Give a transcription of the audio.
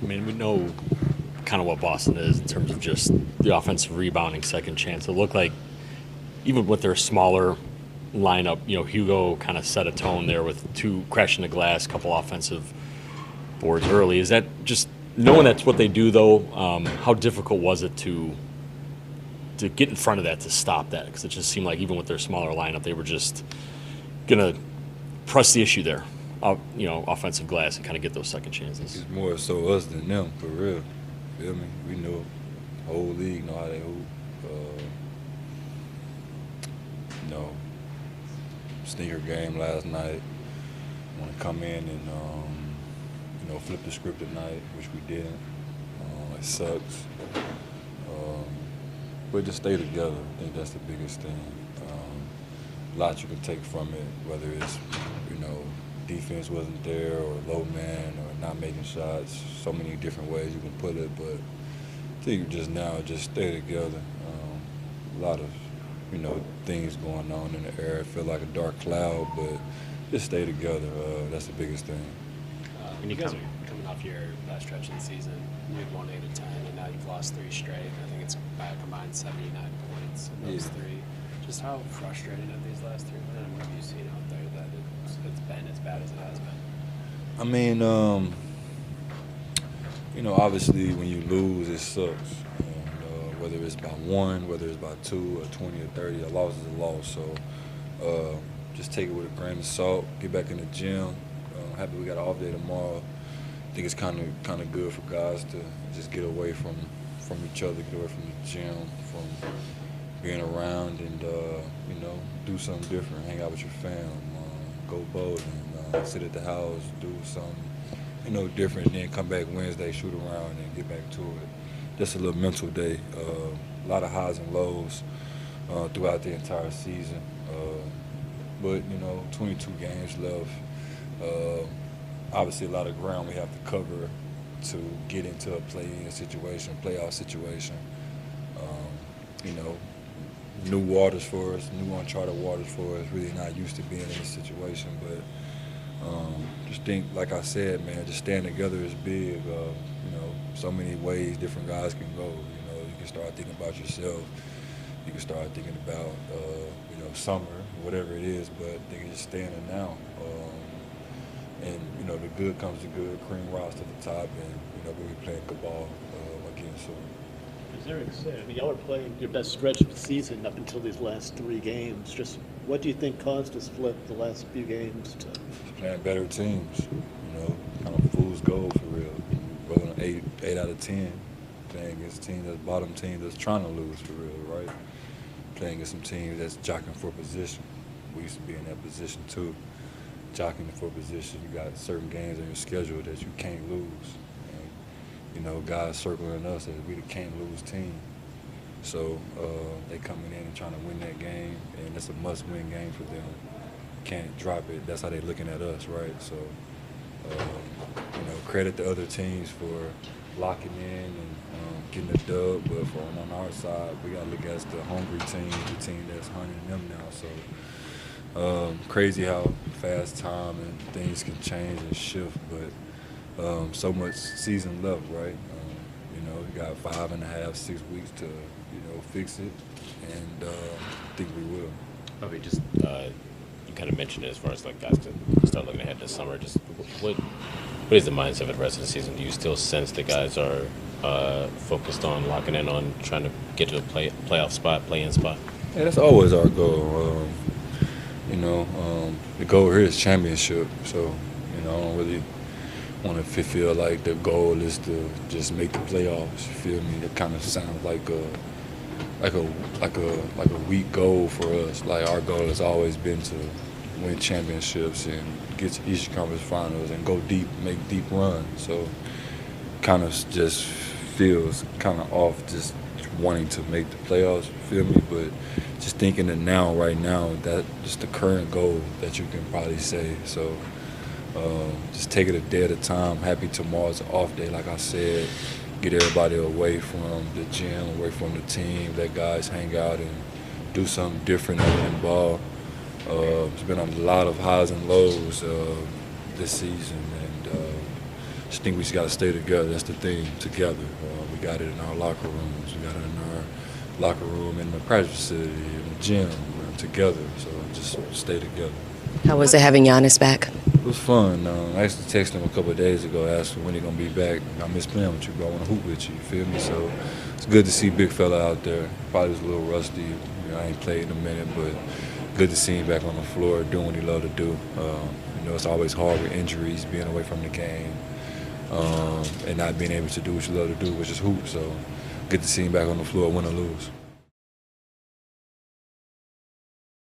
I mean, we know kind of what Boston is in terms of just the offensive rebounding second chance. It looked like even with their smaller lineup, Hugo kind of set a tone there with two crashing the glass, couple offensive boards early. Is that just knowing that's what they do, though? How difficult was it to get in front of that, to stop that? Because it just seemed like even with their smaller lineup, they were just gonna press the issue there, offensive glass, and kind of get those second chances. It's more so us than them, for real. Feel me? We know the whole league know how they hoop. Sneaker game last night. Want to come in and flip the script tonight, which we didn't. It sucks. But just stay together. I think that's the biggest thing. A lot you can take from it, whether it's defense wasn't there or low man or not making shots. So many different ways you can put it, but I think just stay together. A lot of things going on in the air. It feel like a dark cloud, but just stay together. That's the biggest thing. When you guys are coming off your best stretch of the season, you had won 8 of 10, and now you've lost 3 straight. I think it's by a combined 79 points in those 3. Just how frustrating have these last 3 been, and what have you seen out there that it's been as bad as it has been? I mean, obviously when you lose, it sucks. And, whether it's by 1, whether it's by 2 or 20 or 30, a loss is a loss. So just take it with a grain of salt. Get back in the gym. Happy we got an off day tomorrow. I think it's kind of good for guys to just get away from each other, get away from the gym, from being around, and do something different. Hang out with your fam, go bowling, sit at the house, do something different, and then come back Wednesday, shoot around, and get back to it. Just a little mental day. A lot of highs and lows throughout the entire season. But 22 games left. Obviously, a lot of ground we have to cover to get into a play-in situation, playoff situation. New waters for us, new uncharted waters for us. Really not used to being in this situation, but just think, like I said, man, just staying together is big. So many ways different guys can go. You can start thinking about yourself. You can start thinking about summer, whatever it is, but they can just stay in it now. And the good comes to good, cream rise to the top, and we'll be playing good ball again soon. As Eric said, y'all are playing your best stretch of the season up until these last 3 games. Just what do you think caused us flip the last few games to playing better teams? Kind of fool's gold for real. Rolling 8 out of 10, playing against teams that's bottom teams that's trying to lose for real, right? Playing against some teams that's jockeying for position. We used to be in that position too. Jockeying for position, you got certain games on your schedule that you can't lose. And, guys circling us as we the can't lose team. So they coming in and trying to win that game, and it's a must-win game for them. Can't drop it. That's how they looking at us, right? So, credit the other teams for locking in and getting the dub. But on our side, we got to look at the hungry team, the team that's hunting them now. So crazy how fast time and things can change and shift, but so much season left, right? We got 5.5, 6 weeks to, fix it, and I think we will. Okay, just you kind of mentioned it as far as like guys to start looking ahead this summer. Just what is the mindset for the rest of the season? Do you still sense that guys are focused on locking in on trying to get to a playoff spot, play-in spot? Yeah, that's always our goal. The goal here is championship. So, I don't really want to feel like the goal is to just make the playoffs. You feel me? That kind of sounds like a weak goal for us. Like our goal has always been to win championships and get to Eastern Conference Finals and go deep, make deep runs. So, kind of just feels kind of off just wanting to make the playoffs, feel me? But just thinking that now, right now, that just the current goal that you can probably say. So just take it a day at a time. Happy tomorrow's an off day, like I said. Get everybody away from the gym, away from the team, let guys hang out and do something different other than ball. It's been a lot of highs and lows this season, and just think we just got to stay together. That's the thing, together. We got it in our locker rooms. We got it in our locker room, in the practice facility, in the gym. We're together, so just stay together. How was it having Giannis back? It was fun. I actually texted him a couple of days ago, asked him when he's going to be back. I miss playing with you, bro. I want to hoop with you, you feel me? So it's good to see big fella out there. Probably was a little rusty. You know, I ain't played in a minute, but good to see him back on the floor doing what he loved to do. You know, it's always hard with injuries, being away from the game, and not being able to do what you love to do, which is hoop. So good to see him back on the floor, win or lose.